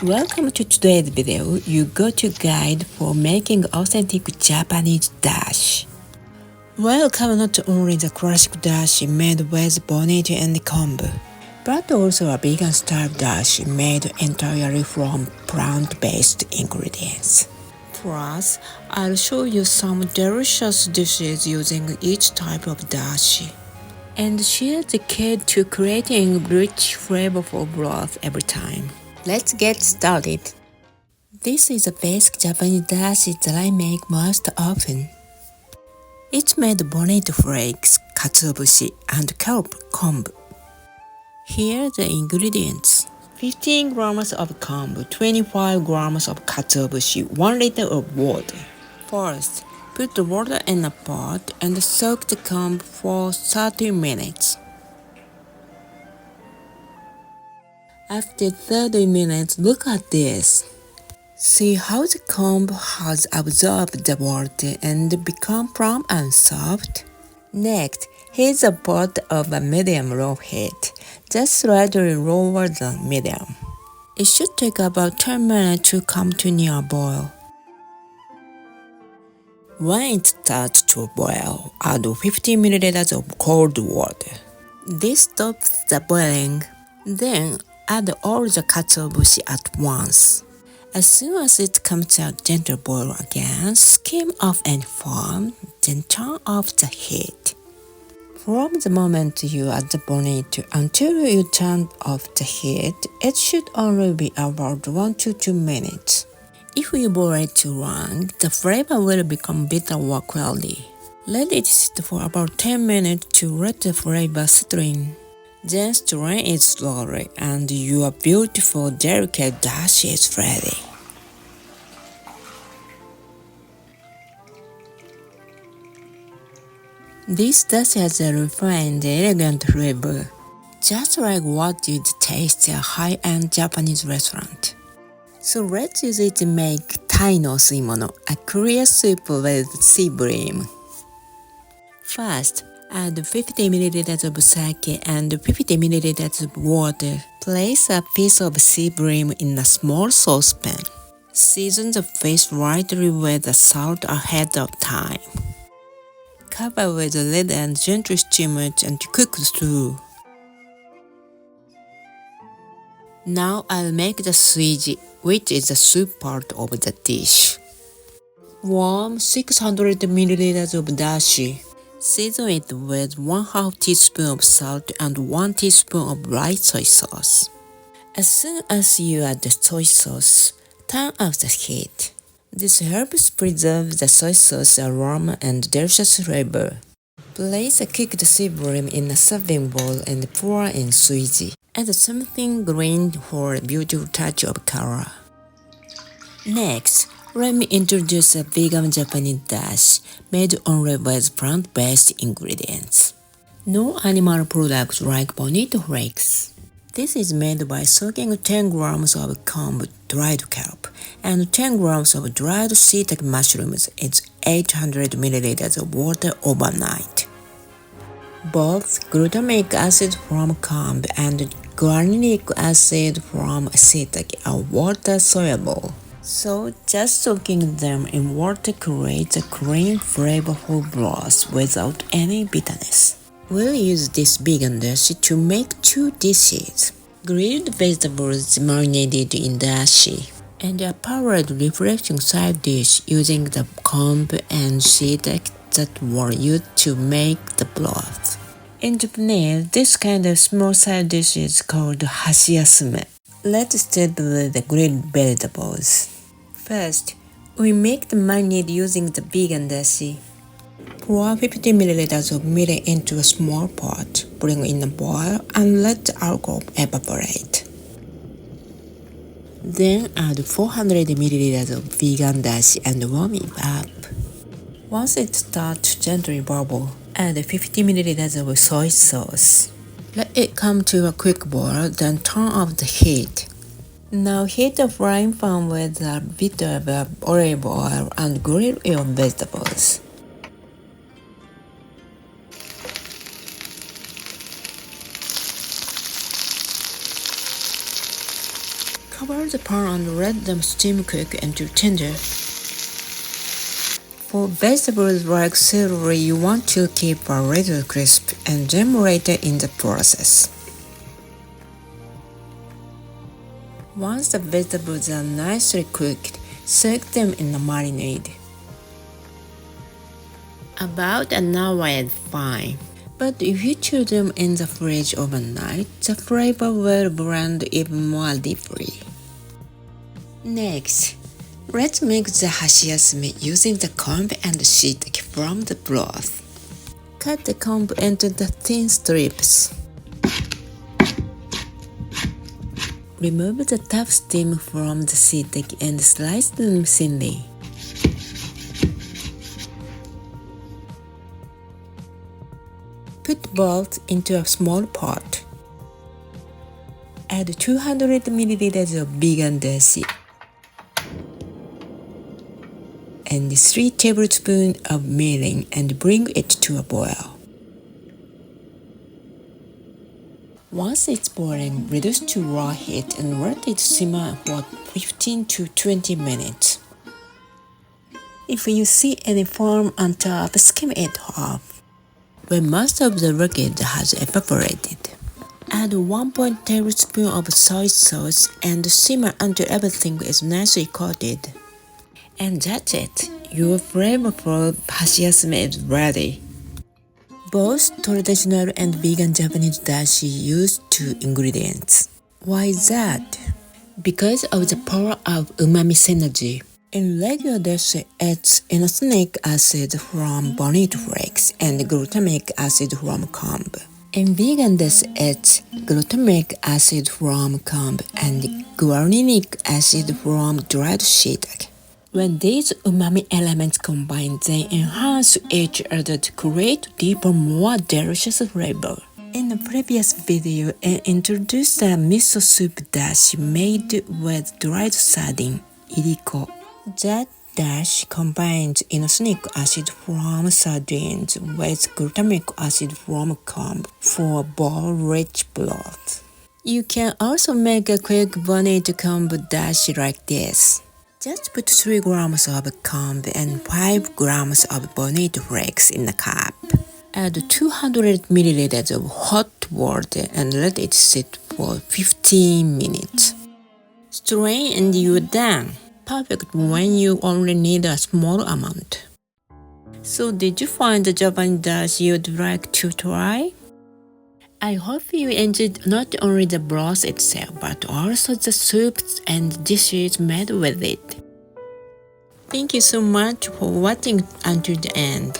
Welcome to today's video, your go-to guide for making authentic Japanese dashi. Welcome not only the classic dashi made with bonito and kombu, but also a vegan-style dashi made entirely from plant-based ingredients. Plus, I'll show you some delicious dishes using each type of dashi. And share the key to creating rich, flavorful broth every time. Let's get started. This is a basic Japanese dashi that I make most often. It's made bonito flakes, katsuobushi, and kelp kombu. Here are the ingredients. 15 grams of kombu, 25 grams of katsuobushi, 1 liter of water. First, put the water in a pot and soak the kombu for 30 minutes. After 30 minutes, look at this. See how the kombu has absorbed the water and become plump and soft? Next, heat a pot of a medium-low heat, just slightly lower than medium. It should take about 10 minutes to come to near boil. When it starts to boil, add 50 ml of cold water. This stops the boiling. Then, add all the katsuobushi at once. As soon as it comes to a gentle boil again, skim off any foam, then turn off the heat. From the moment you add the bonito until you turn off the heat, it should only be about 1 to 2 minutes. If you boil it too long, the flavor will become bitter or cloudy. Let it sit for about 10 minutes to let the flavor settle in. Then strain it slowly and your beautiful delicate dashi is ready. This dashi has a refined, elegant flavor, just like what you'd taste at a high-end Japanese restaurant. So let's use it to make tai no suimono, a Korean soup with sea bream. First, add 50 ml of sake and 50 ml of water. Place a piece of sea bream in a small saucepan. Season the fish lightly with salt ahead of time. Cover with a lid and gently steam it and cook through. Now I'll make the suiji, which is the soup part of the dish. Warm 600 ml of dashi. Season it with 1/2 teaspoon of salt and 1 teaspoon of light soy sauce. As soon as you add the soy sauce, turn off the heat. This helps preserve the soy sauce aroma and delicious flavor. Place a cooked sea bream in a serving bowl and pour in suiji. Add something green for a beautiful touch of color. Next, let me introduce a vegan Japanese dashi made only with plant-based ingredients. No animal products like bonito flakes. This is made by soaking 10 grams of kombu dried kelp and 10 grams of dried shiitake mushrooms in 800 ml of water overnight. Both glutamic acid from kombu and guaninic acid from shiitake are water-soluble. So, just soaking them in water creates a clean, flavorful broth without any bitterness. We'll use this vegan dashi to make 2 dishes. Grilled vegetables marinated in dashi, and a powdered refreshing side dish using the kombu and shiitake that were used to make the broth. In Japanese, this kind of small side dish is called hashiyasume. Let's start with the grilled vegetables. First, we make the marinade using the vegan dashi. Pour 50 ml of mirin into a small pot, bring in a boil, and let the alcohol evaporate. Then add 400 ml of vegan dashi and warm it up. Once it starts to gently bubble, add 50 ml of soy sauce. Let it come to a quick boil, then turn off the heat. Now heat a frying pan with a bit of olive oil and grill your vegetables. Cover the pan and let them steam cook until tender. For vegetables like celery, you want to keep a little crisp and then later in the process. Once the vegetables are nicely cooked, soak them in a marinade. About an hour is fine, but if you chew them in the fridge overnight, the flavor will blend even more deeply. Next, let's make the hashiyasume using the kombu and shiitake from the broth. Cut the kombu into the thin strips. Remove the top stem from the shiitake and slice them thinly. Put both into a small pot. Add 200 ml of vegan dashi and 3 tablespoons of mirin and bring it to a boil. Once it's boiling, reduce to raw heat and let it simmer for 15 to 20 minutes. If you see any foam on top, skim it off. When most of the liquid has evaporated, add 1 tablespoon of soy sauce and simmer until everything is nicely coated. And that's it. Your flavorful hashiyasume is ready. Both traditional and vegan Japanese dashi use 2 ingredients. Why is that? Because of the power of umami synergy. In regular dashi, it's inosinic acid from bonito flakes and glutamic acid from kombu. In vegan dashi, it's glutamic acid from kombu and guarinic acid from dried shiitake. When these umami elements combine, they enhance each other to create deeper, more delicious flavor. In the previous video, I introduced a miso soup dashi made with dried sardine, iriko. That dash combines inosinic acid from sardines with glutamic acid from kombu for bone-rich broth. You can also make a quick bonito kombu dashi like this. Just put 3 grams of kombu and 5 grams of bonito flakes in a cup. Add 200 milliliters of hot water and let it sit for 15 minutes. Strain and you're done. Perfect when you only need a small amount. So did you find the Japanese dashi you'd like to try? I hope you enjoyed not only the broth itself, but also the soups and dishes made with it. Thank you so much for watching until the end.